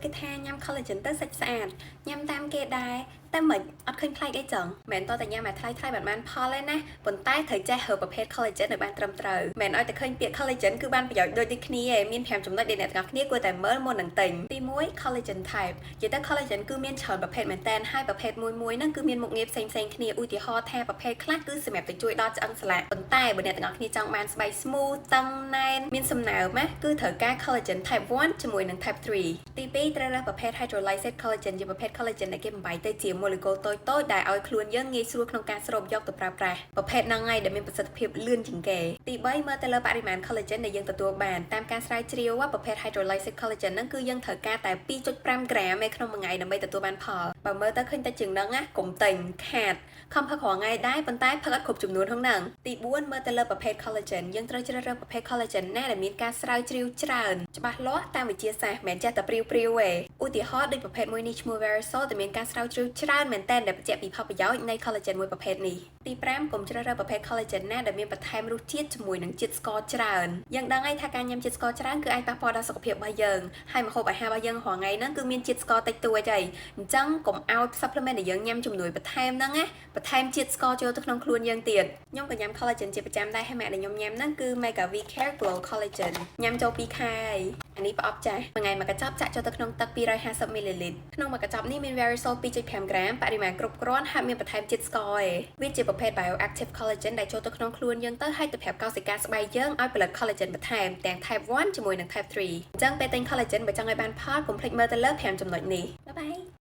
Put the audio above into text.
cái tha nhâm collagen tới sạch sạch nhâm tam kê đaiแต่เหมือนอดขึ้นคล้ายได้จังแมนตัวแต่ยามาคล้ายแบบมันพอเลยนะบนใต้เธอใจเหอประเภทคอลลาเจนในบ้านตรำเตอแมนเอาแต่เคยเปียกคอลลาเจนคือบ้านประโยชน์โดยที่นี้มีนแถมจำนวนเด่นกับนี้กูแต่เมื่อมนหนังติ่งตีมุ้ยคอลลาเจนไทป์ยิ่งแต่คอลลาเจนคือมีนเฉินประเภทแมนแตนให้ประเภทมุ้ยนั่นคือมีนหมกเงียบเซ็งนี้อุติฮอแทนประเภทคลาดคือสมัยไปช่วยดอจังสละบนใต้บนเนี่ยแต่นี้จังมันสบายสมูทตังแนนมีนสมหนาวไหมคือเธอการคอลลาเจนไทป์1จมูกหนังไทป์3ตีปีแต่ละประเภทไฮโดรไลเซตคอลลาเจนยิ่งประเภทคอลลาเจนในเกมใบเตจีโมเลกุลโตได้เอาคล้วนเยอะงี้สรุปក្នុងការស្រូបយកទៅប្រើប្រាស់ប្រភេទណាngayដែលមានប្រសិទ្ធភាពលឿនជាងគេទី3មើលទៅលើបរិមាណ collagen ដែលយើងទទួលបានតាមការស្រាវជ្រាវប្រភេទ hydrolyzed collagen ហ្នឹងគឺយើងត្រូវការតែ 2.5 ក្រាមឯក្នុងមួយថ្ងៃដើម្បីទទួលបានផលបើមើលទៅឃើញតែជាងហ្នឹងណាកុំទិញខាតខំផឹករាល់ថ្ងៃដែរប៉ុន្តែផឹកអត់គ្រប់ចំនួនហ្នឹងហ្នឹងទី4មើលទៅលើប្រភេទ collagen យើងត្រូវជ្រើសរើសប្រភេទ collagen ណាដែលមានការស្រាវជ្រាវច្រើនច្បាស់លាស់តាមវិទ្យាសាស្ត្រមិនចេះតែព្រាវទេឧទាហរណ៍ដូចប្រភេទមួយនេះឈ្មោះ Verisol ដែលមានការស្រាវជ្រាវច្រើនមែនទែនដែលបញ្ជាក់ពីផលប្រយោជន៍នៃ collagen មួយប្រភេទនេះទី5កុំជ្រើសរើសប្រភេទ collagen ណាដែលមានបន្ថែមរសជាតិជាមួយនឹងជាតិស្ករច្រើនយើងដឹងហើយថាការញ៉ាំជាតិស្ករច្រើនគឺអាចប៉ះពាល់ដល់សុខភាពរបស់យើងហើយម្ហូបអាហាររបស់យើងរាល់ថ្ងៃហ្នឹងគឺមានជាតិស្ករតិចតួចហើយអញ្ចឹងកុំឲ្យ supplement ដែលយើងញ៉ាំជំនួយបន្ថែមហ្នឹងណាបន្ថែមជាតិស្ករចូលទៅក្នុងខ្លួនយើងទៀតខ្ញុំក៏ញ៉ាំ collagen ជាប្រចាំដែរហើយម៉ាក់ដែលខ្ញុំញ៉ាំហ្នឹងគឺ Mega V Care Glow Collagen ញ៉ាំចូល2ខែអានេះប្រអប់ចាស់មួយថ្ងៃមួយកញ្ចប់ចាក់ចូលទៅក្នុងទឹក250 ml ក្នុងមួយកញ្ចប់នេះមាន Verisol 2.5 ក្រាមបរិមាណគ្រប់គ្រាន់ហើយមានបន្ថែមជាតិស្ករឯវាជាប្រភេទ bioactive collagen ដែលចូលទៅក្នុងខ្លួនយើងទៅហើយទៅប្រាប់កោសិកាស្បែកយើងឲ្យផលិត collagen បន្ថែមទាំង type 1ជាមួយនឹង type 3អញ្ចឹងពេលទិញ collagen បើចង់ឲ្យបានផលកុំភ្លេចមើលទៅលើ5ចំណុចនេះ